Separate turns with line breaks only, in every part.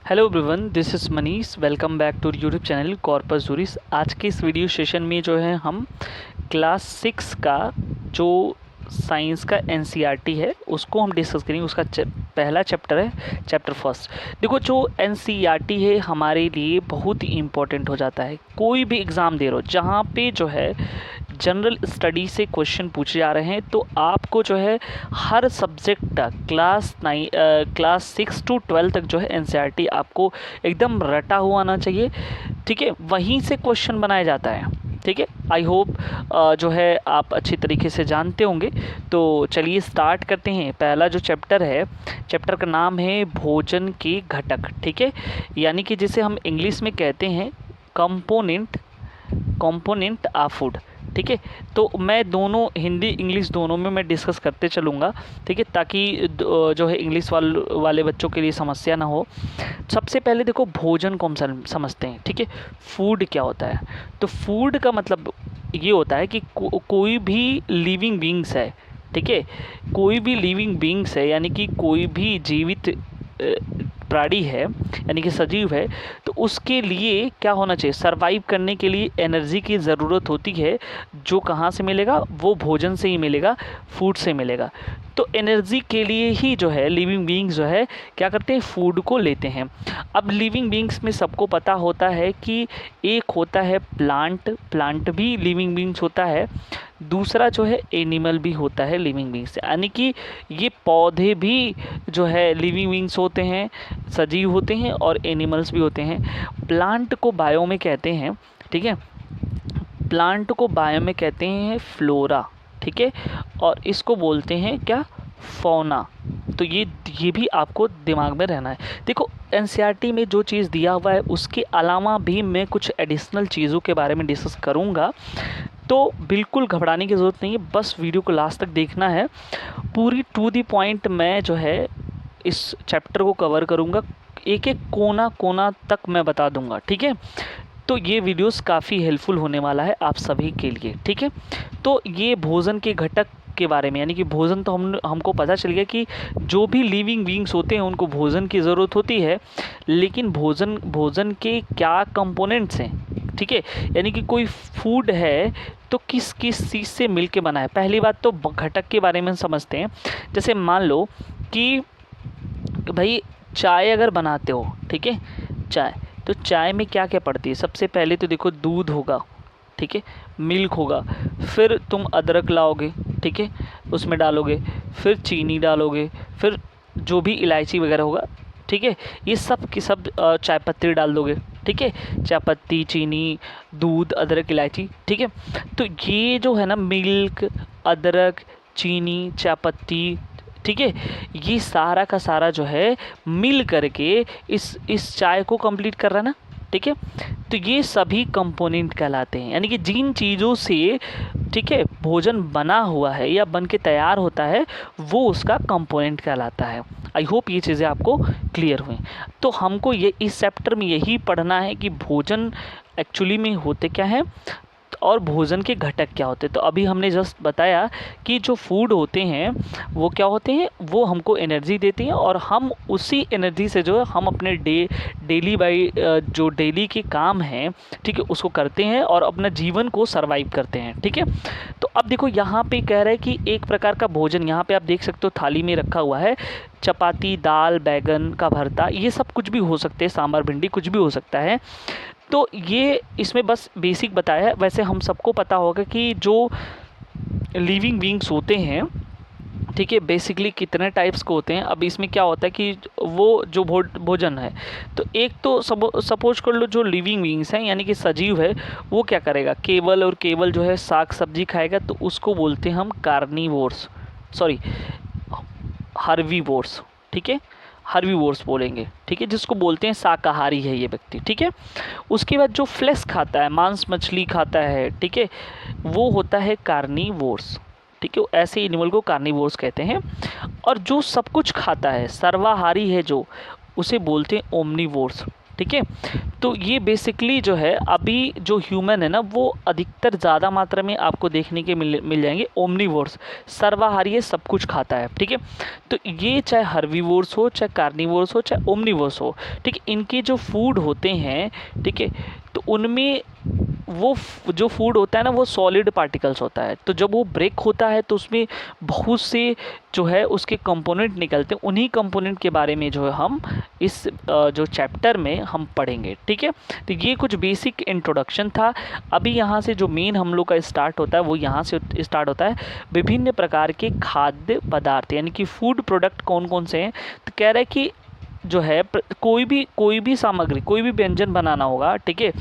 Hello everyone, this is Manish. Welcome back to YouTube channel Corpus Juris. आज के इस video session में जो है हम क्लास 6 का जो साइंस का एनसीईआरटी है उसको हम डिस्कस करेंगे। उसका पहला चैप्टर है चैप्टर फर्स्ट। देखो, जो एनसीईआरटी है हमारे लिए बहुत ही इम्पोर्टेंट हो जाता है। कोई भी एग्ज़ाम दे रहे हो जहाँ पे जो है जनरल स्टडी से क्वेश्चन पूछे जा रहे हैं, तो आपको जो है हर सब्जेक्ट का क्लास 6 to 12 तक जो है एनसीईआरटी आपको एकदम रटा हुआ आना चाहिए। ठीक है, वहीं से क्वेश्चन बनाया जाता है। ठीक है, आई होप जो है आप अच्छी तरीके से जानते होंगे। तो चलिए स्टार्ट करते हैं। पहला जो चैप्टर है, चैप्टर का नाम है भोजन के घटक। ठीक है, यानी कि जिसे हम इंग्लिश में कहते हैं कंपोनेंट ऑफ फूड। ठीक है, तो मैं दोनों हिंदी इंग्लिश दोनों में मैं डिस्कस करते चलूँगा। ठीक है, ताकि जो है इंग्लिश वाले बच्चों के लिए समस्या ना हो। सबसे पहले देखो, भोजन को हम समझते हैं। ठीक है, फूड क्या होता है? तो फूड का मतलब ये होता है कि कोई भी लिविंग बींग्स है। ठीक है, कोई भी लिविंग बींग्स है, यानी कि कोई भी जीवित प्राणी है, यानी कि सजीव है, तो उसके लिए क्या होना चाहिए? सरवाइव करने के लिए एनर्जी की ज़रूरत होती है। जो कहाँ से मिलेगा? वो भोजन से ही मिलेगा, फूड से मिलेगा। तो एनर्जी के लिए ही जो है लिविंग बीइंग्स जो है क्या करते हैं? फूड को लेते हैं। अब लिविंग बीइंग्स में सबको पता होता है कि एक होता है प्लांट भी लिविंग बीइंग्स होता है। दूसरा जो है एनिमल भी होता है लिविंग बीइंग्स, यानी कि ये पौधे भी जो है लिविंग बीइंग्स होते हैं, सजीव होते हैं, और एनिमल्स भी होते हैं। प्लांट को बायो में कहते हैं। ठीक है, प्लांट को बायो में कहते हैं फ्लोरा। ठीक है, और इसको बोलते हैं क्या? फौना। तो ये भी आपको दिमाग में रहना है। देखो, एनसीईआरटी में जो चीज़ दिया हुआ है उसके अलावा भी मैं कुछ एडिशनल चीज़ों के बारे में डिस्कस करूँगा। तो बिल्कुल घबराने की ज़रूरत नहीं है, बस वीडियो को लास्ट तक देखना है। पूरी टू द पॉइंट मैं जो है इस चैप्टर को कवर करूँगा, एक एक कोना कोना तक मैं बता दूँगा। ठीक है, तो ये वीडियोस काफ़ी हेल्पफुल होने वाला है आप सभी के लिए। ठीक है, तो ये भोजन के घटक के बारे में, यानी कि भोजन तो हमको पता चल गया कि जो भी लिविंग बीइंग्स होते हैं उनको भोजन की ज़रूरत होती है। लेकिन भोजन के क्या कंपोनेंट्स हैं? ठीक है, यानी कि कोई फूड है तो किस किस चीज़ से मिल के बना है। पहली बात तो घटक के बारे में समझते हैं। जैसे मान लो कि भाई चाय अगर बनाते हो, ठीक है, चाय, तो चाय में क्या क्या पड़ती है? सबसे पहले तो देखो, दूध होगा, ठीक है, मिल्क होगा, फिर तुम अदरक लाओगे, ठीक है, उसमें डालोगे, फिर चीनी डालोगे, फिर जो भी इलायची वगैरह होगा, ठीक है, ये सब की सब चाय पत्ती डाल दोगे। ठीक है, चाय पत्ती, चीनी, दूध, अदरक, इलायची। ठीक है, तो ये जो है ना, मिल्क, अदरक, चीनी, चाय पत्ती, ठीक है, ये सारा का सारा जो है मिल करके इस चाय को कंप्लीट कर रहा है ना। ठीक है, तो ये सभी कंपोनेंट कहलाते हैं, यानी कि जिन चीज़ों से, ठीक है, भोजन बना हुआ है या बन के तैयार होता है वो उसका कंपोनेंट कहलाता है। आई होप ये चीज़ें आपको क्लियर हुई। तो हमको ये इस चैप्टर में यही पढ़ना है कि भोजन एक्चुअली में होते क्या है और भोजन के घटक क्या होते हैं। तो अभी हमने जस्ट बताया कि जो फूड होते हैं वो क्या होते हैं? वो हमको एनर्जी देते हैं, और हम उसी एनर्जी से जो है हम अपने जो डेली के काम हैं, ठीक है, उसको करते हैं और अपना जीवन को सरवाइव करते हैं। ठीक है, तो अब देखो यहाँ पे कह रहा है कि एक प्रकार का भोजन, यहाँ पे आप देख सकते हो थाली में रखा हुआ है। चपाती, दाल, बैगन का भरता, ये सब कुछ भी हो सकते हैं, सांभर, भिंडी, कुछ भी हो सकता है। तो ये इसमें बस बेसिक बताया है। वैसे हम सबको पता होगा कि जो लिविंग बीइंग्स होते हैं, ठीक है, बेसिकली कितने टाइप्स के होते हैं। अब इसमें क्या होता है कि वो जो भोजन है, तो एक तो सपोज कर लो जो लिविंग बीइंग्स हैं, यानी कि सजीव है, वो क्या करेगा? केवल और केवल जो है साग सब्जी खाएगा, तो उसको बोलते हैं हम कार्निवोर्स, सॉरी हर्बीवोर्स। ठीक है, हर्बीवोर्स बोलेंगे। ठीक है, जिसको बोलते हैं शाकाहारी है ये व्यक्ति। ठीक है, उसके बाद जो फ्लेश खाता है, मांस मछली खाता है, ठीक है, वो होता है कार्निवोर्स। ठीक है, ऐसे एनिमल को कार्निवोर्स कहते हैं। और जो सब कुछ खाता है, सर्वाहारी है जो, उसे बोलते हैं ओमनीवोर्स। ठीक है। तो ये बेसिकली जो है अभी जो ह्यूमन है ना वो अधिकतर ज़्यादा मात्रा में आपको देखने के मिल जाएंगे ओमनीवोर्स, सर्वाहारी है, सब कुछ खाता है, ठीक है। तो ये चाहे हर्बीवोर्स हो, चाहे कार्निवोर्स हो, चाहे ओमनीवोर्स हो, ठीक है, इनके जो फूड होते हैं, ठीक है, तो उनमें वो जो फूड होता है ना वो सॉलिड पार्टिकल्स होता है। तो जब वो ब्रेक होता है तो उसमें बहुत से जो है उसके कंपोनेंट निकलते हैं। उन्हीं कंपोनेंट के बारे में जो है हम इस जो चैप्टर में हम पढ़ेंगे, ठीक है। तो ये कुछ बेसिक इंट्रोडक्शन था। अभी यहाँ से जो मेन हम लोग का स्टार्ट होता है वो यहाँ से स्टार्ट होता है, विभिन्न प्रकार के खाद्य पदार्थ यानी कि फूड प्रोडक्ट कौन कौन से हैं। तो कह रहा है कि जो है कोई भी सामग्री, कोई भी व्यंजन बनाना होगा, ठीक है,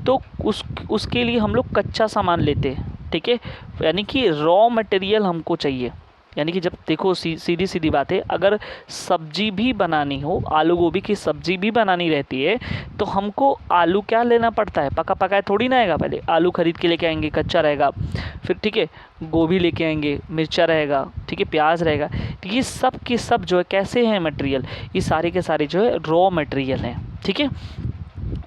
तो उसके लिए हम लोग कच्चा सामान लेते हैं, ठीक है, यानी कि रॉ मटेरियल हमको चाहिए। यानी कि जब देखो सीधी सीधी बात है, अगर सब्जी भी बनानी हो, आलू गोभी की सब्जी भी बनानी रहती है तो हमको आलू क्या लेना पड़ता है, पका पकाया थोड़ी ना आएगा। पहले आलू खरीद के लेके आएंगे, कच्चा रहेगा, फिर ठीक है गोभी लेके आएंगे, मिर्चा रहेगा, ठीक है, प्याज रहेगा। तो ये सब के सब जो है कैसे हैं मटेरियल, ये सारे के सारे जो है रॉ मटेरियल हैं, ठीक है।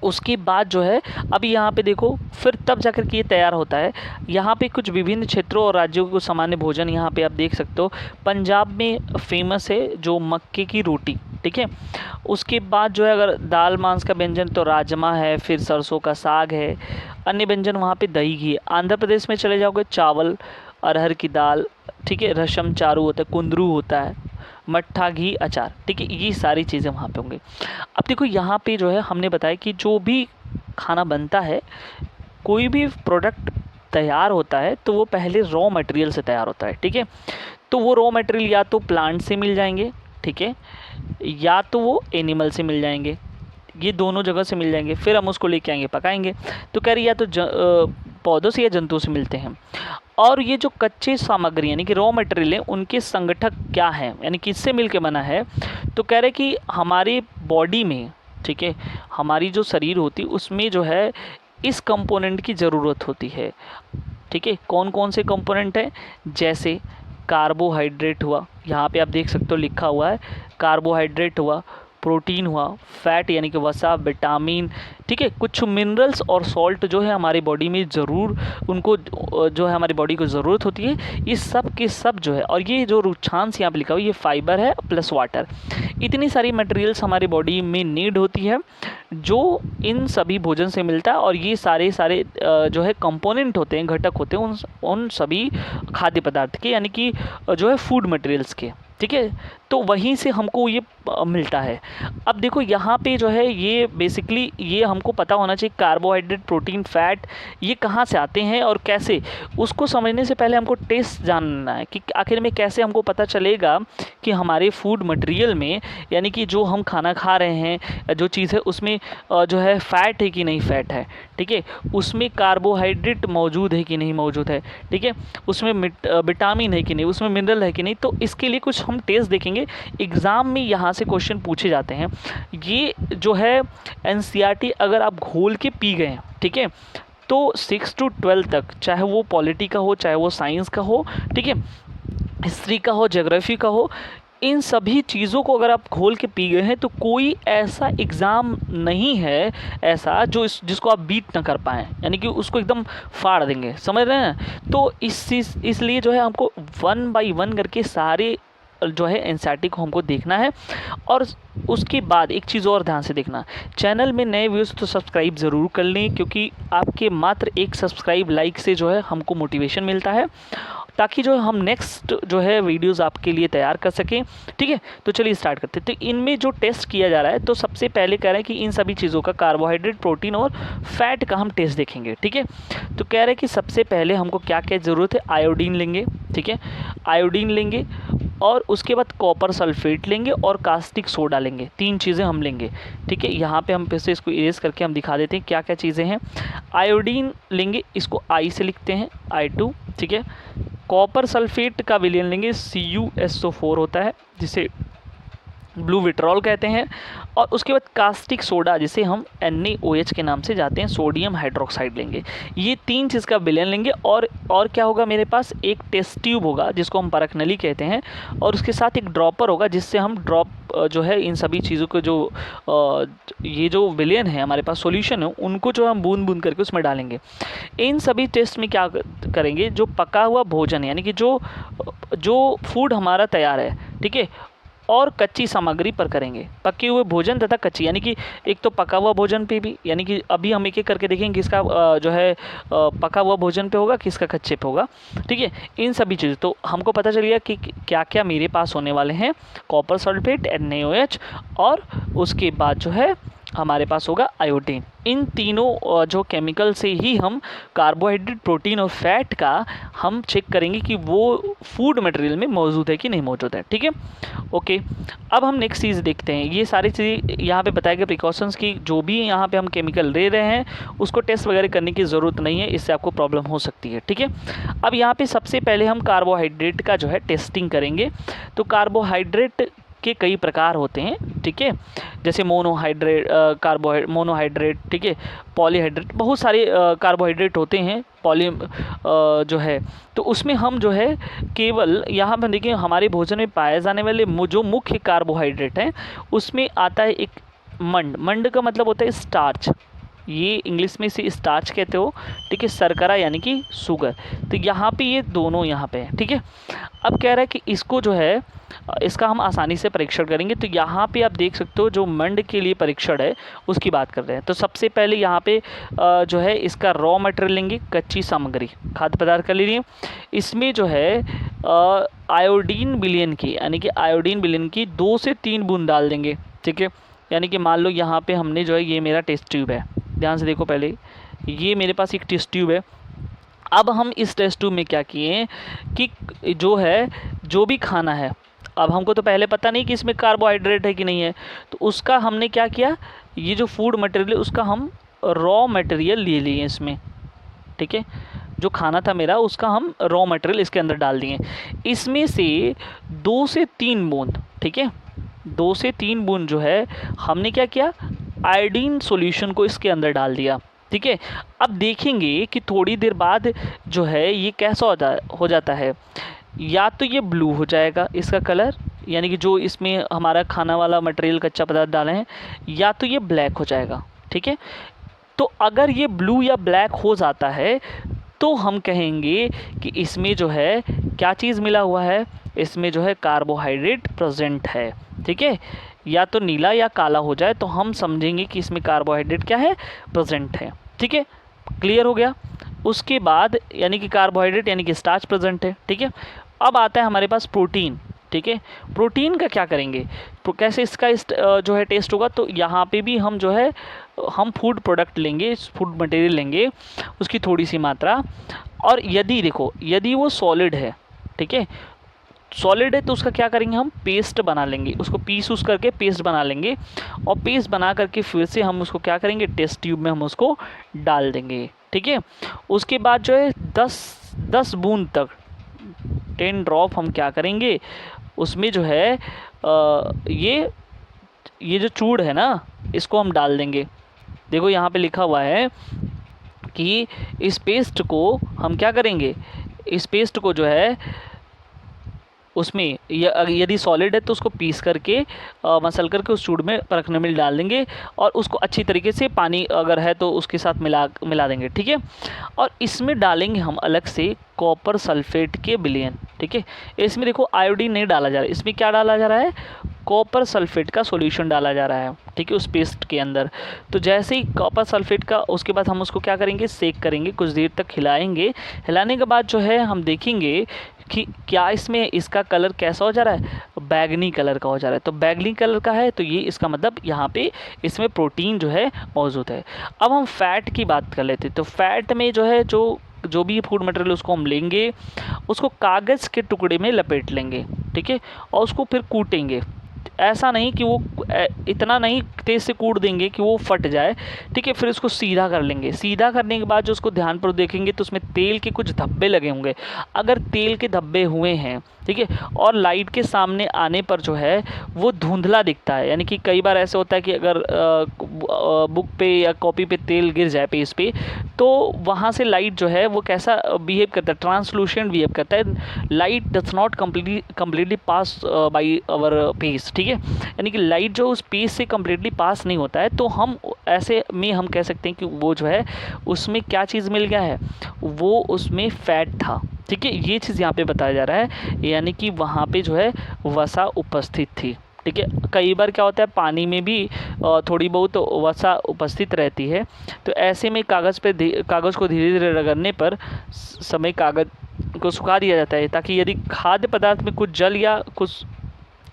उसके बाद जो है अभी यहाँ पे देखो फिर तब जाकर के ये तैयार होता है। यहाँ पे कुछ विभिन्न क्षेत्रों और राज्यों के कुछ सामान्य भोजन यहाँ पे आप देख सकते हो। पंजाब में फेमस है जो मक्के की रोटी, ठीक है। उसके बाद जो है अगर दाल मांस का व्यंजन तो राजमा है, फिर सरसों का साग है। अन्य व्यंजन वहाँ पे दही घी है। आंध्र प्रदेश में चले जाओगे चावल, अरहर की दाल, ठीक है, रसम चारू होता है, कुंदरू होता है, मट्ठा घी अचार, ठीक है, ये सारी चीज़ें वहाँ पे होंगी। अब देखो यहाँ पे जो है हमने बताया कि जो भी खाना बनता है, कोई भी प्रोडक्ट तैयार होता है तो वो पहले रॉ मटेरियल से तैयार होता है, ठीक है। तो वो रॉ मटेरियल या तो प्लांट से मिल जाएंगे, ठीक है, या तो वो एनिमल से मिल जाएंगे, ये दोनों जगह से मिल जाएंगे। फिर हम उसको लेके आएंगे, पकाएंगे। तो कह रही या तो पौधों से या जंतुओं से मिलते हैं। और ये जो कच्चे सामग्री यानी कि रॉ मटेरियल है उनके संगठक क्या है, यानी किससे मिलके बना है। तो कह रहे कि हमारी बॉडी में, ठीक है, हमारी जो शरीर होती है उसमें जो है इस कंपोनेंट की ज़रूरत होती है, ठीक है। कौन कौन से कंपोनेंट हैं, जैसे कार्बोहाइड्रेट हुआ, यहाँ पे आप देख सकते हो लिखा हुआ है कार्बोहाइड्रेट हुआ, प्रोटीन हुआ, फैट यानी कि वसा, विटामिन, ठीक है, कुछ मिनरल्स और सॉल्ट जो है हमारी बॉडी में ज़रूर उनको जो है हमारी बॉडी को ज़रूरत होती है। ये सब के सब जो है, और ये जो रुक्षांश यहाँ पे लिखा हुआ ये फाइबर है प्लस वाटर, इतनी सारी मटेरियल्स हमारी बॉडी में नीड होती है जो इन सभी भोजन से मिलता है। और ये सारे जो है कंपोनेंट होते हैं, घटक होते हैं उन सभी खाद्य पदार्थ के, यानी कि जो है फूड मटेरियल्स के, ठीक है। तो वहीं से हमको ये मिलता है। अब देखो यहाँ पे जो है ये बेसिकली ये हमको पता होना चाहिए कार्बोहाइड्रेट, प्रोटीन, फैट ये कहाँ से आते हैं और कैसे। उसको समझने से पहले हमको टेस्ट जानना है कि आखिर में कैसे हमको पता चलेगा कि हमारे फूड मटेरियल में, यानी कि जो हम खाना खा रहे हैं जो चीज़ है उसमें जो है फ़ैट है कि नहीं फ़ैट है, ठीक है, उसमें कार्बोहाइड्रेट मौजूद है कि नहीं मौजूद है, ठीक है, उसमें विटामिन है कि नहीं, उसमें मिनरल है कि नहीं। तो इसके लिए कुछ हम टेस्ट देखेंगे। एग्ज़ाम में यहाँ से क्वेश्चन पूछे जाते हैं। ये जो है एनसीईआरटी अगर आप घोल के पी गए हैं, ठीक है, तो 6 to 12 तक, चाहे वो पॉलिटी का हो, चाहे वो साइंस का हो, ठीक है, हिस्ट्री का हो, ज्योग्राफी का हो, इन सभी चीज़ों को अगर आप घोल के पी गए हैं तो कोई ऐसा एग्ज़ाम नहीं है ऐसा जिसको आप बीट ना कर पाएँ, यानी कि उसको एकदम फाड़ देंगे, समझ रहे हैं। तो इसलिए जो है हमको 1 by 1 करके सारे जो है एनसीईआरटी को हमको देखना है। और उसके बाद एक चीज़ और ध्यान से देखना, चैनल में नए व्यूज़ तो सब्सक्राइब ज़रूर कर लें, क्योंकि आपके मात्र एक सब्सक्राइब लाइक से जो है हमको मोटिवेशन मिलता है, ताकि जो हम नेक्स्ट जो है वीडियोस आपके लिए तैयार कर सकें, ठीक है। तो चलिए स्टार्ट करते हैं। तो इनमें जो टेस्ट किया जा रहा है, तो सबसे पहले कह रहे हैं कि इन सभी चीज़ों का कार्बोहाइड्रेट, प्रोटीन और फैट का हम टेस्ट देखेंगे, ठीक है। तो कह रहे हैं कि सबसे पहले हमको क्या क्या ज़रूरत है, आयोडीन लेंगे, ठीक है, आयोडीन लेंगे, और उसके बाद कॉपर सल्फेट लेंगे और कास्टिक सोडा लेंगे। 3 चीज़ें हम लेंगे, ठीक है। यहाँ पे हम फिर से इसको इरेज करके हम दिखा देते हैं क्या क्या चीज़ें हैं। आयोडीन लेंगे, इसको आई से लिखते हैं, I2, ठीक है। कॉपर सल्फेट का विलयन लेंगे, CuSO4 होता है, जिसे ब्लू विट्रॉल कहते हैं। और उसके बाद कास्टिक सोडा जिसे हम NaOH के नाम से जाते हैं, सोडियम हाइड्रोक्साइड लेंगे। ये 3 चीज़ का विलयन लेंगे। और क्या होगा, मेरे पास एक टेस्ट ट्यूब होगा जिसको हम परख नली कहते हैं, और उसके साथ एक ड्रॉपर होगा जिससे हम ड्रॉप जो है इन सभी चीज़ों को जो ये जो विलयन है हमारे पास सॉल्यूशन है उनको जो हम बूंद बूंद करके उसमें डालेंगे। इन सभी टेस्ट में क्या करेंगे, जो पका हुआ भोजन है यानी कि जो फूड हमारा तैयार है, ठीक है, और कच्ची सामग्री पर करेंगे। पके हुए भोजन तथा कच्ची, यानी कि एक तो पका हुआ भोजन पे भी, यानी कि अभी हम एक एक करके देखेंगे किसका जो है पका हुआ भोजन पे होगा, किसका कच्चे पे होगा, ठीक है। इन सभी चीज़ तो हमको पता चल गया कि क्या क्या मेरे पास होने वाले हैं, कॉपर सल्फेट, NaOH, और उसके बाद जो है हमारे पास होगा आयोडीन। इन तीनों जो केमिकल से ही हम कार्बोहाइड्रेट, प्रोटीन और फैट का हम चेक करेंगे कि वो फूड मटेरियल में मौजूद है कि नहीं मौजूद है, ठीक है। ओके, अब हम नेक्स्ट चीज़ देखते हैं। ये सारी चीज़ें यहाँ पे बताए गए प्रिकॉशंस की, जो भी यहाँ पे हम केमिकल ले रहे हैं उसको टेस्ट वगैरह करने की ज़रूरत नहीं है, इससे आपको प्रॉब्लम हो सकती है, ठीक है। अब यहाँ पे सबसे पहले हम कार्बोहाइड्रेट का जो है टेस्टिंग करेंगे। तो कार्बोहाइड्रेट के कई प्रकार होते हैं, ठीक है, जैसे मोनोहाइड्रेट, ठीक है, पॉलीहाइड्रेट, बहुत सारे कार्बोहाइड्रेट होते हैं। जो है तो उसमें हम जो है केवल यहाँ पर देखिए हमारे भोजन में पाए जाने वाले जो मुख्य कार्बोहाइड्रेट हैं उसमें आता है एक मंड का मतलब होता है स्टार्च, ये इंग्लिश में इसे स्टार्च कहते हो, ठीक है, शर्करा यानी कि शुगर। तो यहाँ पे ये दोनों यहाँ पे है, ठीक है। अब कह रहा है कि इसको जो है इसका हम आसानी से परीक्षण करेंगे। तो यहाँ पे आप देख सकते हो जो मंड के लिए परीक्षण है उसकी बात कर रहे हैं। तो सबसे पहले यहाँ पे जो है इसका रॉ मटेरियल लेंगे, कच्ची सामग्री, खाद्य पदार्थ का ले लिए। इसमें जो है आयोडीन विलयन की, यानी कि आयोडीन विलयन की 2 से 3 बूंद डाल देंगे, ठीक है। यानी कि मान लो यहाँ पे हमने जो है ये मेरा टेस्ट ट्यूब है, ध्यान से देखो, पहले ये मेरे पास एक टेस्ट ट्यूब है। अब हम इस टेस्ट ट्यूब में क्या किए कि जो है जो भी खाना है, अब हमको तो पहले पता नहीं कि इसमें कार्बोहाइड्रेट है कि नहीं है, तो उसका हमने क्या किया, ये जो फूड मटेरियल है उसका हम रॉ मटेरियल ले लिए इसमें, ठीक है। जो खाना था मेरा उसका हम रॉ मटेरियल इसके अंदर डाल दिए। इसमें से 2 से 3 बूंद, ठीक है, 2 से 3 बूंद जो है हमने क्या किया, आयोडीन सॉल्यूशन को इसके अंदर डाल दिया, ठीक है। अब देखेंगे कि थोड़ी देर बाद जो है ये कैसा हो जाता है, या तो ये ब्लू हो जाएगा इसका कलर, यानी कि जो इसमें हमारा खाना वाला मटेरियल कच्चा पदार्थ डाले हैं, या तो ये ब्लैक हो जाएगा, ठीक है। तो अगर ये ब्लू या ब्लैक हो जाता है तो हम कहेंगे कि इसमें जो है क्या चीज़ मिला हुआ है, इसमें जो है कार्बोहाइड्रेट प्रेजेंट है, ठीक है। या तो नीला या काला हो जाए तो हम समझेंगे कि इसमें कार्बोहाइड्रेट क्या है, प्रेजेंट है, ठीक है, क्लियर हो गया। उसके बाद यानी कि कार्बोहाइड्रेट यानी कि स्टार्च प्रेजेंट है, ठीक है। अब आता है हमारे पास प्रोटीन, ठीक है। प्रोटीन का क्या करेंगे, तो कैसे इसका जो है टेस्ट होगा, तो यहाँ पे भी हम जो है हम फूड प्रोडक्ट लेंगे, फूड मटेरियल लेंगे, उसकी थोड़ी सी मात्रा, और यदि देखो यदि वो सॉलिड है, ठीक है, सॉलिड है तो उसका क्या करेंगे, हम पेस्ट बना लेंगे, उसको पीस उस करके पेस्ट बना लेंगे, और पेस्ट बना करके फिर से हम उसको क्या करेंगे, टेस्ट ट्यूब में हम उसको डाल देंगे, ठीक है। उसके बाद जो है 10 बूंद तक, 10 ड्रॉप हम क्या करेंगे उसमें जो है ये जो चूड़ है ना इसको हम डाल देंगे। देखो यहाँ पे लिखा हुआ है कि इस पेस्ट को हम क्या करेंगे, इस पेस्ट को जो है उसमें यदि सॉलिड है तो उसको पीस करके मसल करके उस चूड़ में परखने में डाल देंगे, और उसको अच्छी तरीके से पानी अगर है तो उसके साथ मिला देंगे, ठीक है। और इसमें डालेंगे हम अलग से कॉपर सल्फेट के विलयन, ठीक है। इसमें देखो आयोडीन नहीं डाला जा रहा है, इसमें क्या डाला जा रहा है, कॉपर सल्फेट का सॉल्यूशन डाला जा रहा है, ठीक है, उस पेस्ट के अंदर। तो जैसे ही कॉपर सल्फेट का, उसके बाद हम उसको क्या करेंगे, सेक करेंगे, कुछ देर तक हिलाएंगे। हिलाने के बाद जो है हम देखेंगे कि क्या इसमें इसका कलर कैसा हो जा रहा है, बैगनी कलर का हो जा रहा है। तो बैगनी कलर का है तो ये इसका मतलब यहाँ पे इसमें प्रोटीन जो है मौजूद है। अब हम फैट की बात कर लेते हैं। तो फैट में जो है जो भी फूड मटेरियल उसको हम लेंगे, उसको कागज़ के टुकड़े में लपेट लेंगे, ठीक है, और उसको फिर कूटेंगे। ऐसा नहीं कि वो इतना नहीं तेज़ से कूट देंगे कि वो फट जाए, ठीक है। फिर उसको सीधा कर लेंगे, सीधा करने के बाद जो उसको ध्यानपूर्वक देखेंगे तो उसमें तेल के कुछ धब्बे लगे होंगे। अगर तेल के धब्बे हुए हैं, ठीक है, और लाइट के सामने आने पर जो है वो धुंधला दिखता है, यानी कि कई बार ऐसा होता है कि अगर बुक पे या कॉपी पे तेल गिर जाए पेज पे, तो वहाँ से लाइट जो है वो कैसा बिहेव करता है, ट्रांसलूसेंट बिहेव करता है। Light does not completely pass by our page, ठीक है, यानी कि लाइट जो उस पेज से कम्प्लीटली पास नहीं होता है। तो हम ऐसे में हम कह सकते हैं कि वो जो है उसमें क्या चीज़ मिल गया है, वो उसमें फैट था, ठीक है। ये चीज़ यहाँ पे बताया जा रहा है, यानी कि वहाँ पे जो है वसा उपस्थित थी, ठीक है। कई बार क्या होता है पानी में भी थोड़ी बहुत वसा उपस्थित रहती है, तो ऐसे में कागज़ को धीरे धीरे रगड़ने पर समय कागज़ को सुखा दिया जाता है, ताकि यदि खाद्य पदार्थ में कुछ जल या कुछ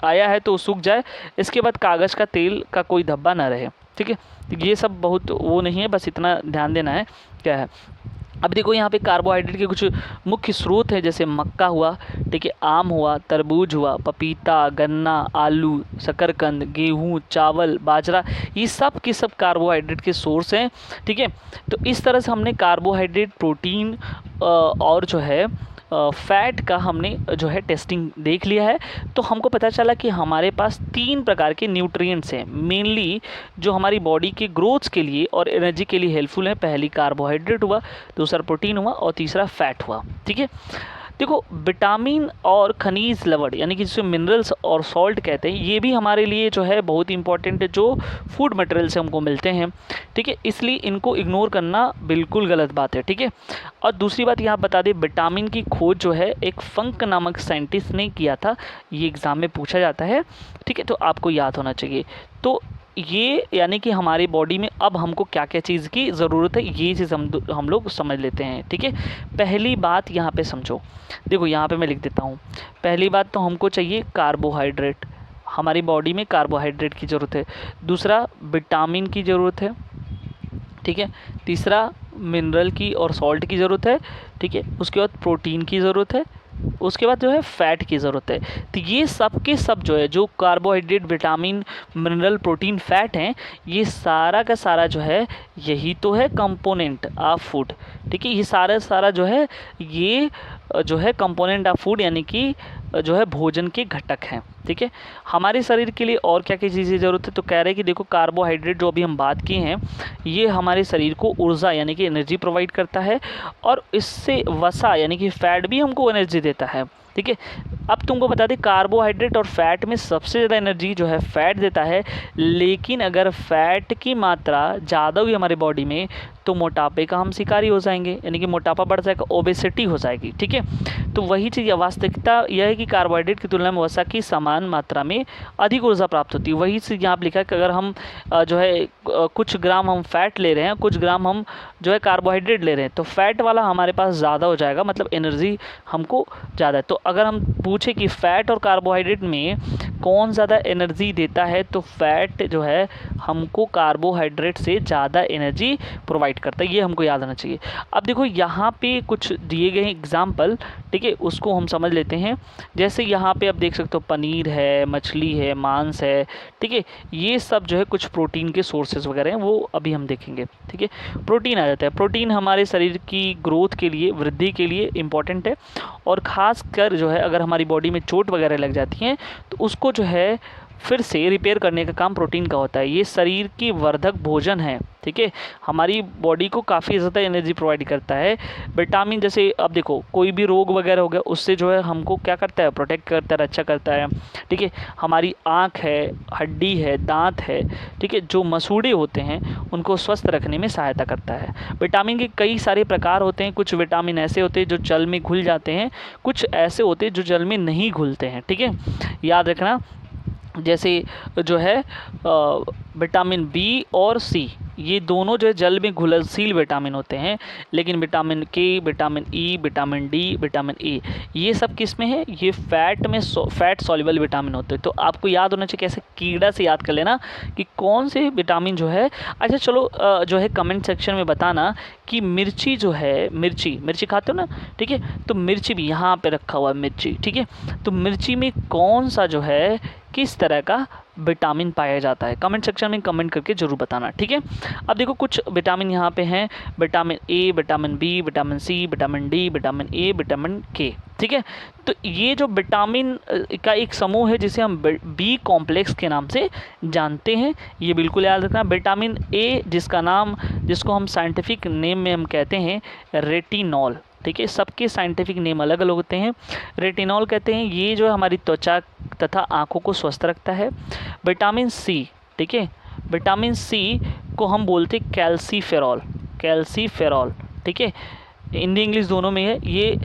आया है तो वो सूख जाए। इसके बाद कागज़ का तेल का कोई धब्बा ना रहे, ठीक है। तो ये सब बहुत वो नहीं है, बस इतना ध्यान देना है क्या है। अब देखो यहाँ पे कार्बोहाइड्रेट के कुछ मुख्य स्रोत हैं, जैसे मक्का हुआ, ठीक है, आम हुआ, तरबूज हुआ, पपीता, गन्ना, आलू, शकरकंद, गेहूँ, चावल, बाजरा, ये सब के सब कार्बोहाइड्रेट के सोर्स हैं, ठीक है। तो इस तरह से हमने कार्बोहाइड्रेट, प्रोटीन और जो है फैट का हमने जो है टेस्टिंग देख लिया है। तो हमको पता चला कि हमारे पास 3 प्रकार के न्यूट्रिएंट्स हैं मेनली, जो हमारी बॉडी के ग्रोथ के लिए और एनर्जी के लिए हेल्पफुल है। पहली कार्बोहाइड्रेट हुआ, दूसरा प्रोटीन हुआ और तीसरा फैट हुआ, ठीक है। देखो विटामिन और खनिज लवण, यानी कि जिसे मिनरल्स और सॉल्ट कहते हैं, ये भी हमारे लिए जो है बहुत इंपॉर्टेंट है, जो फूड मटेरियल से हमको मिलते हैं, ठीक है। इसलिए इनको इग्नोर करना बिल्कुल गलत बात है, ठीक है। और दूसरी बात यहाँ बता दें, विटामिन की खोज जो है एक फंक नामक साइंटिस्ट ने किया था, ये एग्ज़ाम में पूछा जाता है, ठीक है, तो आपको याद होना चाहिए। तो ये यानी कि हमारी बॉडी में अब हमको क्या क्या चीज़ की ज़रूरत है, ये चीज़ हम लोग समझ लेते हैं, ठीक है। पहली बात यहाँ पे समझो, देखो यहाँ पे मैं लिख देता हूँ। पहली बात तो हमको चाहिए कार्बोहाइड्रेट, हमारी बॉडी में कार्बोहाइड्रेट की ज़रूरत है। दूसरा विटामिन की ज़रूरत है, ठीक है। तीसरा मिनरल की और सॉल्ट की ज़रूरत है, ठीक है। उसके बाद प्रोटीन की ज़रूरत है, उसके बाद जो है फैट की ज़रूरत है। तो ये सब के सब जो है, जो carbohydrate, vitamin, mineral, protein, fat हैं, ये सारा का सारा जो है यही तो है कंपोनेंट ऑफ फूड, ठीक है। ये सारा जो है ये जो है कंपोनेंट ऑफ फूड, यानी कि जो है भोजन के घटक हैं, ठीक है। हमारे शरीर के लिए और क्या क्या चीज़ें की ज़रूरत है, तो कह रहे हैं कि देखो कार्बोहाइड्रेट जो अभी हम बात किए हैं, ये हमारे शरीर को ऊर्जा यानी कि एनर्जी प्रोवाइड करता है, और इससे वसा यानी कि फैट भी हमको एनर्जी देता है, ठीक है। अब तुमको बता दें कार्बोहाइड्रेट और फैट में सबसे ज़्यादा एनर्जी जो है फैट देता है, लेकिन अगर फैट की मात्रा ज़्यादा हुई हमारे बॉडी में तो मोटापे का हम शिकारी हो जाएंगे, यानी कि मोटापा बढ़ जाएगा, ओबेसिटी हो जाएगी, ठीक है। तो वही चीज़ वास्तविकता यह है कि कार्बोहाइड्रेट की तुलना में वसा की समान मात्रा में अधिक ऊर्जा प्राप्त होती है। वही चीज़ यहाँ पर लिखा है कि अगर हम जो है कुछ ग्राम हम फैट ले रहे हैं, कुछ ग्राम हम जो है कार्बोहाइड्रेट ले रहे हैं, तो फैट वाला हमारे पास ज़्यादा हो जाएगा, मतलब एनर्जी हमको ज़्यादा है। तो अगर हम पूछे कि फ़ैट और कार्बोहाइड्रेट में कौन ज़्यादा एनर्जी देता है, तो फैट जो है हमको कार्बोहाइड्रेट से ज़्यादा एनर्जी प्रोवाइड करता है, ये हमको याद आना चाहिए। अब देखो यहाँ पे कुछ दिए गए एग्जाम्पल, ठीक है, उसको हम समझ लेते हैं। जैसे यहाँ पे आप देख सकते हो पनीर है, मछली है, मांस है, ठीक है, ये सब जो है कुछ प्रोटीन के सोर्सेज वगैरह हैं, वो अभी हम देखेंगे, ठीक है। प्रोटीन आ जाता है, प्रोटीन हमारे शरीर की ग्रोथ के लिए, वृद्धि के लिए इम्पॉर्टेंट है, और ख़ास कर जो है अगर हमारी बॉडी में चोट वगैरह लग जाती हैं तो उसको जो है फिर से रिपेयर करने का काम प्रोटीन का होता है। ये शरीर की वर्धक भोजन है, ठीक है, हमारी बॉडी को काफ़ी ज़्यादा एनर्जी प्रोवाइड करता है। विटामिन जैसे अब देखो कोई भी रोग वगैरह हो गया, उससे जो है हमको क्या करता है, प्रोटेक्ट करता है, रक्षा करता है, ठीक है। हमारी आँख है, हड्डी है, दांत है, ठीक है, जो मसूड़े होते हैं उनको स्वस्थ रखने में सहायता करता है। विटामिन के कई सारे प्रकार होते हैं, कुछ विटामिन ऐसे होते हैं जो जल में घुल जाते हैं, कुछ ऐसे होते हैं जो जल में नहीं घुलते हैं, ठीक है, याद रखना। जैसे जो है विटामिन बी और सी, ये दोनों जो है जल में घुलनशील विटामिन होते हैं, लेकिन विटामिन के, vitamin E, vitamin D, vitamin ए, ये सब किस में है, ये फैट सॉल्युबल विटामिन होते हैं। तो आपको याद होना चाहिए, कैसे कीड़ा से याद कर लेना कि कौन से विटामिन जो है। अच्छा चलो जो है कमेंट सेक्शन में बताना कि मिर्ची जो है, मिर्ची खाते हो ना, ठीक है, तो मिर्ची भी यहाँ पे रखा हुआ है मिर्ची, ठीक है, तो मिर्ची में कौन सा जो है किस तरह का विटामिन पाया जाता है, कमेंट सेक्शन में कमेंट करके ज़रूर बताना, ठीक है। अब देखो कुछ विटामिन यहाँ पे हैं, vitamin A, vitamin B, vitamin C, vitamin D, vitamin A, vitamin K, ठीक है। तो ये जो विटामिन का एक समूह है जिसे हम बी कॉम्प्लेक्स के नाम से जानते हैं, ये बिल्कुल याद रखना। विटामिन ए जिसको हम साइंटिफिक नेम में हम कहते हैं रेटिनॉल, ठीक है, सबके साइंटिफिक नेम अलग अलग होते हैं। रेटिनॉल कहते हैं, ये जो है हमारी त्वचा तथा आँखों को स्वस्थ रखता है। विटामिन सी, ठीक है, विटामिन सी को हम बोलते हैं कैल्सीफेरॉल, ठीक है, हिंदी इंग्लिश दोनों में है। ये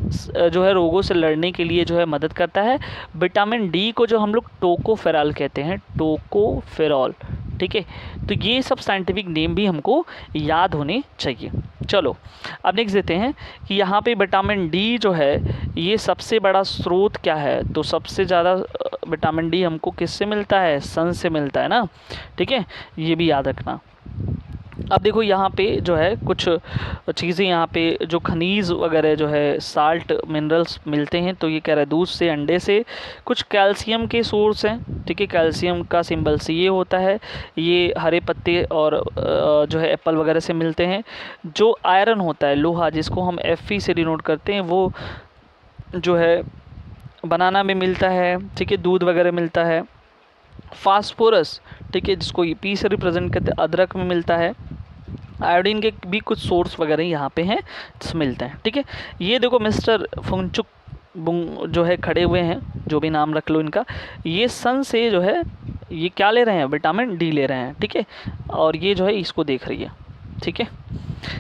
जो है रोगों से लड़ने के लिए जो है मदद करता है। विटामिन डी को जो हम लोग टोकोफेरॉल कहते हैं, टोकोफेरॉल, ठीक है। तो ये सब साइंटिफिक नेम भी हमको याद होने चाहिए। चलो अब नेक्स्ट देते हैं कि यहाँ पे विटामिन डी जो है ये सबसे बड़ा स्रोत क्या है, तो सबसे ज़्यादा विटामिन डी हमको किससे मिलता है, सन से मिलता है ना, ठीक है, ये भी याद रखना। अब देखो यहाँ पे जो है कुछ चीज़ें, यहाँ पे जो खनिज वगैरह जो है साल्ट मिनरल्स मिलते हैं, तो ये कह रहा है दूध से, अंडे से। कुछ कैल्शियम के सोर्स हैं, ठीक है, कैल्शियम का सिंबल सी होता है, ये हरे पत्ते और जो है एप्पल वगैरह से मिलते हैं। जो आयरन होता है, लोहा, जिसको हम Fe से डिनोट करते हैं, वो जो है बनाना में मिलता है, ठीक है, दूध वगैरह मिलता है। फास्फोरस, ठीक है, जिसको ये पी से रिप्रेजेंट करते हैं, अदरक में मिलता है। आयोडीन के भी कुछ सोर्स वगैरह यहाँ पे हैं, मिलते हैं, ठीक है। ये देखो मिस्टर फुंगचुक जो है खड़े हुए हैं, जो भी नाम रख लो इनका, ये सन से जो है ये क्या ले रहे हैं, विटामिन डी ले रहे हैं, ठीक है, और ये जो है इसको देख रही है, ठीक है।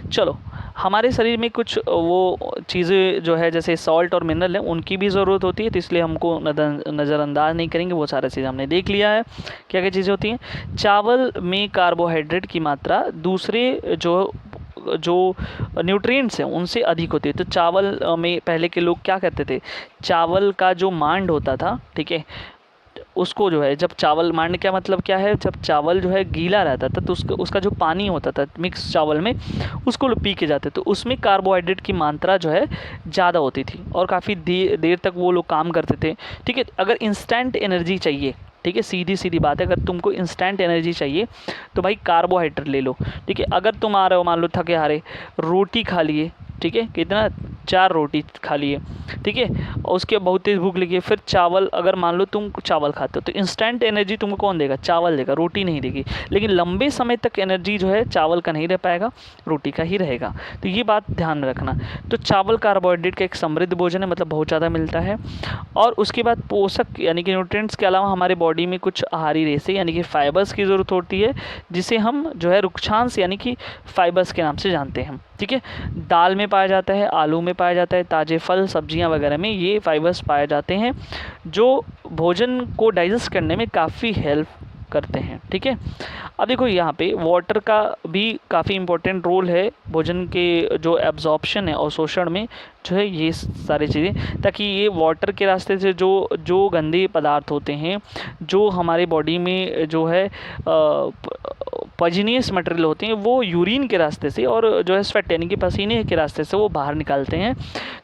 चलो हमारे शरीर में कुछ वो चीज़ें जो है जैसे सॉल्ट और मिनरल है, उनकी भी ज़रूरत होती है, तो इसलिए हमको नज़रअंदाज नहीं करेंगे, वो सारा चीज़ हमने देख लिया है क्या क्या चीज़ें होती हैं। चावल में कार्बोहाइड्रेट की मात्रा दूसरे जो न्यूट्रिएंट्स हैं उनसे अधिक होती है। तो चावल में पहले के लोग क्या कहते थे, चावल का जो मांड होता था, ठीक है, उसको जो है जब चावल, मांड क्या मतलब क्या है, जब चावल जो है गीला रहता था तो उसका जो पानी होता था मिक्स चावल में, उसको लोग पी के जाते, तो उसमें कार्बोहाइड्रेट की मात्रा जो है ज़्यादा होती थी और काफ़ी देर तक वो लोग काम करते थे, ठीक है। अगर इंस्टेंट एनर्जी चाहिए, ठीक है, सीधी बात है, अगर तुमको इंस्टेंट एनर्जी चाहिए तो भाई कार्बोहाइड्रेट ले लो, ठीक है। अगर तुम आ रहे हो, मान लो थके हारे, रोटी खा लिए, ठीक है, कितना 4 रोटी खा लिए, ठीक है, और उसके बहुत तेज़ भूख लगी, फिर चावल, अगर मान लो तुम चावल खाते हो तो इंस्टेंट एनर्जी तुमको कौन देगा, चावल देगा, रोटी नहीं देगी। लेकिन लंबे समय तक एनर्जी जो है चावल का नहीं रह पाएगा, रोटी का ही रहेगा, तो ये बात ध्यान में रखना। तो चावल कार्बोहाइड्रेट का एक समृद्ध भोजन है, मतलब बहुत ज़्यादा मिलता है। और उसके बाद पोषक यानी कि न्यूट्रिएंट्स के अलावा हमारे बॉडी में कुछ आहारी रेशे यानी कि फाइबर्स की ज़रूरत होती है, जिसे हम जो है रुक्षांश यानी कि फाइबर्स के नाम से जानते हैं, ठीक है। दाल में पाया जाता है, आलू में पाया जाता है, ताज़े फल सब्जियां वगैरह में ये फाइबर्स पाए जाते हैं, जो भोजन को डाइजेस्ट करने में काफ़ी हेल्प करते हैं, ठीक है। अब देखो यहाँ पे वाटर का भी काफ़ी इम्पोर्टेंट रोल है भोजन के जो एब्जॉर्प्शन है और शोषण में जो है ये सारी चीज़ें, ताकि ये वाटर के रास्ते से जो गंदे पदार्थ होते हैं, जो हमारे बॉडी में जो है पॉइजनियस मटेरियल होते हैं, वो यूरिन के रास्ते से और जो है स्वेट यानी कि पसीने के रास्ते से वो बाहर निकालते हैं।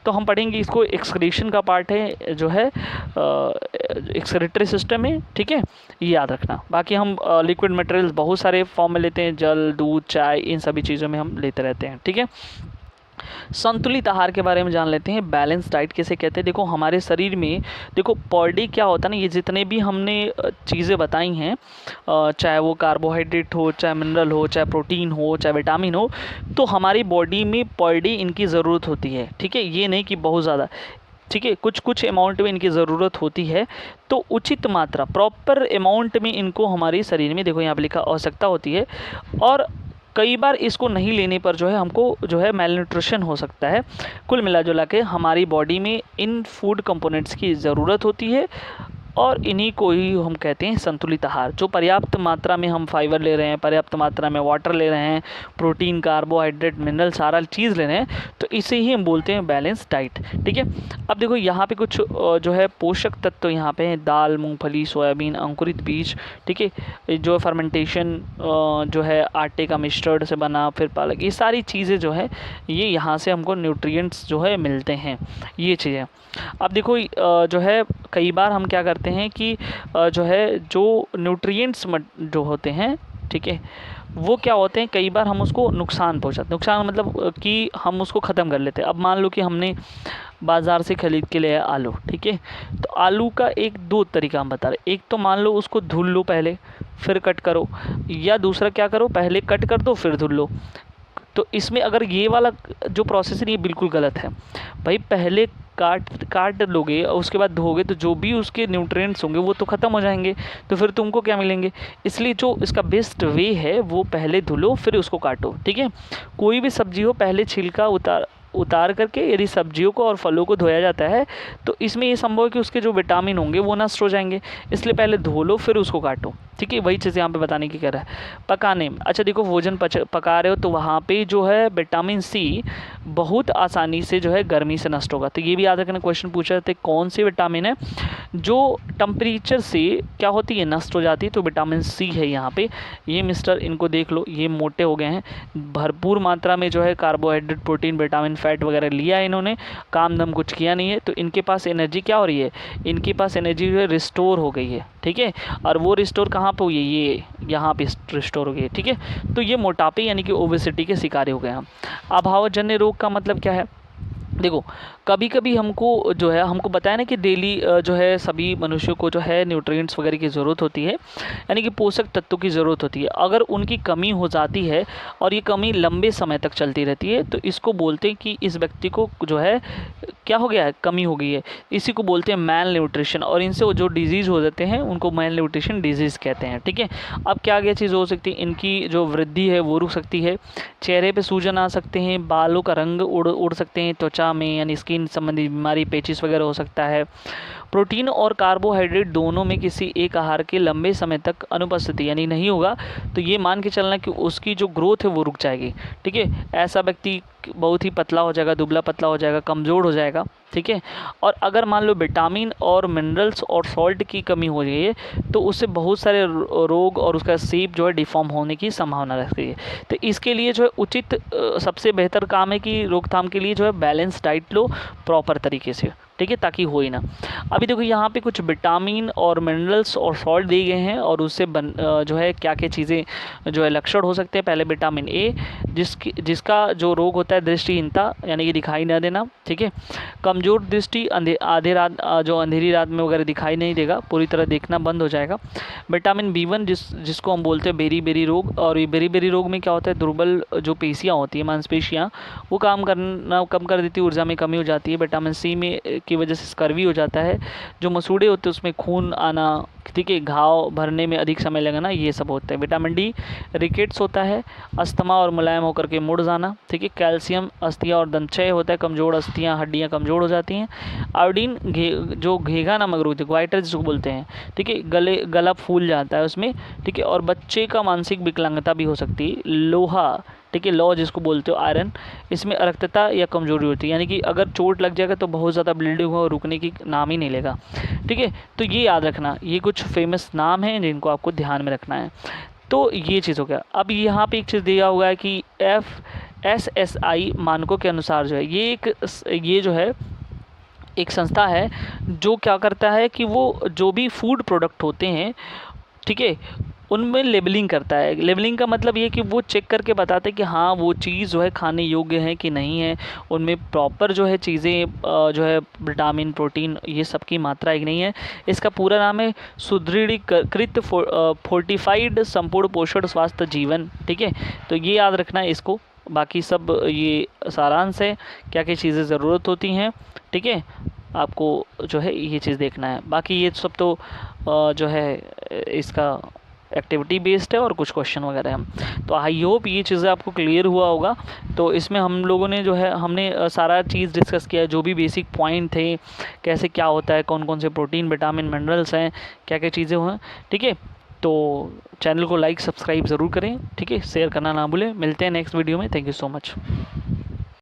तो हम पढ़ेंगे इसको, एक्सक्रीशन का पार्ट है जो है एक्सक्रीटरी सिस्टम है, ठीक है, ये याद रखना। बाकी हम लिक्विड मटेरियल्स बहुत सारे फॉर्म में लेते हैं, जल, दूध, चाय, इन सभी चीज़ों में हम लेते रहते हैं, ठीक है। संतुलित आहार के बारे में जान लेते हैं, बैलेंस डाइट किसे कहते हैं। देखो हमारे शरीर में देखो पर डे क्या होता है ना, ये जितने भी हमने चीज़ें बताई हैं, चाहे वो कार्बोहाइड्रेट हो, चाहे मिनरल हो, चाहे प्रोटीन हो, चाहे विटामिन हो, तो हमारी बॉडी में पर डे इनकी ज़रूरत होती है, ठीक है, ये नहीं कि बहुत ज़्यादा, ठीक है, कुछ अमाउंट में इनकी ज़रूरत होती है, तो उचित मात्रा प्रॉपर अमाउंट में इनको हमारे शरीर में, देखो यहाँ पर लिखा, आवश्यकता होती है। और कई बार इसको नहीं लेने पर जो है हमको जो है मेल न्यूट्रिशन हो सकता है। कुल मिला जुला के हमारी बॉडी में इन फूड कंपोनेंट्स की ज़रूरत होती है और इन्हीं को ही हम कहते हैं संतुलित आहार। जो पर्याप्त मात्रा में हम फाइबर ले रहे हैं, पर्याप्त मात्रा में वाटर ले रहे हैं, प्रोटीन, कार्बोहाइड्रेट, मिनरल, सारा चीज़ ले रहे हैं, तो इसे ही हम बोलते हैं बैलेंस डाइट। ठीक है, अब देखो यहाँ पे कुछ जो है पोषक तत्व यहाँ पे हैं, दाल, मूंगफली, सोयाबीन, अंकुरित बीज, ठीक है, जो फर्मेंटेशन जो है आटे का मिश्रण से बना, फिर पालक, ये सारी चीज़ें जो है ये यहाँ से हमको न्यूट्रिएंट्स जो है मिलते हैं, ये चीज़ें। अब देखो जो है कई बार हम क्या करते हैं कि जो है जो न्यूट्रिएंट्स जो होते हैं, ठीक है, वो क्या होते हैं, कई बार हम उसको नुकसान पहुंचाते हैं। नुकसान मतलब कि हम उसको ख़त्म कर लेते हैं। अब मान लो कि हमने बाज़ार से ख़रीद के ले आया आलू, ठीक है, तो आलू का एक दो तरीका हम बता रहे। एक तो मान लो उसको धुल लो पहले, फिर कट करो, या दूसरा क्या करो, पहले कट कर दो फिर धुल लो। तो इसमें अगर ये वाला जो प्रोसेस है ये बिल्कुल गलत है भाई। पहले काट लोगे और उसके बाद धोगे तो जो भी उसके न्यूट्रिएंट्स होंगे वो तो ख़त्म हो जाएंगे, तो फिर तुमको क्या मिलेंगे। इसलिए जो इसका बेस्ट वे है वो पहले धुलो फिर उसको काटो, ठीक है। कोई भी सब्जी हो पहले छिलका उतार करके यदि सब्जियों को और फलों को धोया जाता है तो इसमें ये संभव है कि उसके जो विटामिन होंगे वो नष्ट हो जाएंगे, इसलिए पहले धो लो फिर उसको काटो, ठीक है। वही चीज़ यहाँ पे बताने की कह रहा है। पकाने में, अच्छा देखो भोजन पका रहे हो तो वहाँ पे जो है विटामिन सी बहुत आसानी से जो है गर्मी से नष्ट होगा। तो ये भी याद रखना, क्वेश्चन पूछा जाता है कौन सी विटामिन है जो टेम्परेचर से क्या होती है, नष्ट हो जाती है, तो विटामिन सी है यहाँ पे। ये मिस्टर इनको देख लो, ये मोटे हो गए हैं, भरपूर मात्रा में जो है कार्बोहाइड्रेट, प्रोटीन, विटामिन, फैट वगैरह लिया है इन्होंने, काम धाम कुछ किया नहीं है, तो इनके पास एनर्जी क्या हो रही है, इनके पास एनर्जी जो है रिस्टोर हो गई है, ठीक है। और वो रिस्टोर कहाँ पे हुई है, ये यहाँ पे रिस्टोर हो गई है, ठीक है। तो ये मोटापे यानी कि ओबेसिटी के शिकार हो गए हम। अभावजन्य रोग का मतलब क्या है, देखो कभी कभी हमको जो है, हमको बताया ना कि डेली जो है सभी मनुष्यों को जो है न्यूट्रिएंट्स वगैरह की ज़रूरत होती है, यानी कि पोषक तत्वों की ज़रूरत होती है। अगर उनकी कमी हो जाती है और ये कमी लंबे समय तक चलती रहती है तो इसको बोलते हैं कि इस व्यक्ति को जो है क्या हो गया है, कमी हो गई है। इसी को बोलते हैं मैल न्यूट्रिशन, और इनसे जो डिजीज़ हो जाते हैं उनको मैल न्यूट्रिशन डिजीज़ कहते हैं, ठीक है। अब क्या क्या चीज़ हो सकती है, इनकी जो वृद्धि है वो रुक सकती है, चेहरे पे सूजन आ सकते हैं, बालों का रंग उड़ सकते हैं, त्वचा में यानी स्किन संबंधी बीमारी, पेचिस वगैरह हो सकता है। प्रोटीन और कार्बोहाइड्रेट दोनों में किसी एक आहार के लंबे समय तक अनुपस्थिति यानी नहीं होगा तो ये मान के चलना कि उसकी जो ग्रोथ है वो रुक जाएगी, ठीक है। ऐसा व्यक्ति बहुत ही पतला हो जाएगा, दुबला पतला हो जाएगा, कमज़ोर हो जाएगा, ठीक है। और अगर मान लो विटामिन और मिनरल्स और सॉल्ट की कमी हो गई है तो उससे बहुत सारे रोग और उसका शेप जो है डिफॉर्म होने की संभावना रहती है। तो इसके लिए जो है उचित सबसे बेहतर काम है कि रोकथाम के लिए जो है बैलेंस डाइट लो प्रॉपर तरीके से, ठीक है, ताकि हो ही ना। अभी देखो यहाँ पे कुछ विटामिन और मिनरल्स और सॉल्ट दिए गए हैं और उससे जो है क्या क्या चीज़ें जो है लक्षण हो सकते हैं। पहले विटामिन ए जिसका जो रोग होता है दृष्टिहीनता यानी कि दिखाई न देना, ठीक है। कमज़ोर दृष्टि, आधे रात जो अंधेरी रात में वगैरह दिखाई नहीं देगा, पूरी तरह देखना बंद हो जाएगा। विटामिन B1 जिसको हम बोलते हैं बेरी रोग, और ये बेरी रोग में क्या होता है, दुर्बल जो पेशियाँ होती है, मांसपेशियाँ, वो काम करना कम कर देती है, ऊर्जा में कमी हो जाती है। विटामिन सी में की वजह से स्कर्वी हो जाता है, जो मसूड़े होते हैं उसमें खून आना, ठीक है, घाव भरने में अधिक समय लगना, ये सब होता है। विटामिन डी रिकेट्स होता है, अस्थमा और मुलायम होकर के मुड़ जाना, ठीक है। कैल्शियम अस्थियाँ और दंतक्षय होता है, कमज़ोर अस्थियाँ हड्डियाँ कमज़ोर हो जाती हैं। आयोडीन जो घेगा नमक रोग ग्वाइटर जिसको बोलते हैं, ठीक है, गला फूल जाता है उसमें, ठीक है। और बच्चे का मानसिक विकलांगता भी हो सकती है। लोहा, ठीक है, लौ जिसको बोलते हो आयरन, इसमें अरक्तता या कमजोरी होती है, यानी कि अगर चोट लग जाएगा तो बहुत ज़्यादा ब्लीडिंग हो, रुकने की नाम ही नहीं लेगा, ठीक है। तो ये याद रखना, ये कुछ फेमस नाम हैं जिनको आपको ध्यान में रखना है। तो ये चीज़ हो गया। अब यहाँ पे एक चीज़ दिया हुआ है कि FSSAI मानकों के अनुसार जो है ये जो है एक संस्था है जो क्या करता है कि वो जो भी फूड प्रोडक्ट होते हैं, ठीक है, उनमें लेबलिंग करता है। लेबलिंग का मतलब ये कि वो चेक करके बताते हैं कि हाँ वो चीज़ जो है खाने योग्य है कि नहीं है, उनमें प्रॉपर जो है चीज़ें जो है विटामिन, प्रोटीन, ये सब की मात्रा एक नहीं है। इसका पूरा नाम है सुदृढ़ीकृत फोर्टिफाइड संपूर्ण पोषण स्वास्थ्य जीवन, ठीक है। तो ये याद रखना है इसको। बाकी सब ये सारांश है, क्या क्या चीज़ें ज़रूरत होती हैं, ठीक है, आपको जो है ये चीज़ देखना है। बाकी ये सब तो जो है इसका एक्टिविटी बेस्ड है और कुछ क्वेश्चन वगैरह है। तो आई होप ये चीज़ें आपको क्लियर हुआ होगा। तो इसमें हम लोगों ने जो है हमने सारा चीज़ डिस्कस किया है, जो भी बेसिक पॉइंट थे, कैसे क्या होता है, कौन कौन से प्रोटीन विटामिन मिनरल्स हैं, क्या क्या चीज़ें हैं, ठीक है। तो चैनल को लाइक सब्सक्राइब ज़रूर करें, ठीक है, शेयर करना ना भूलें। मिलते हैं नेक्स्ट वीडियो में। Thank you so much.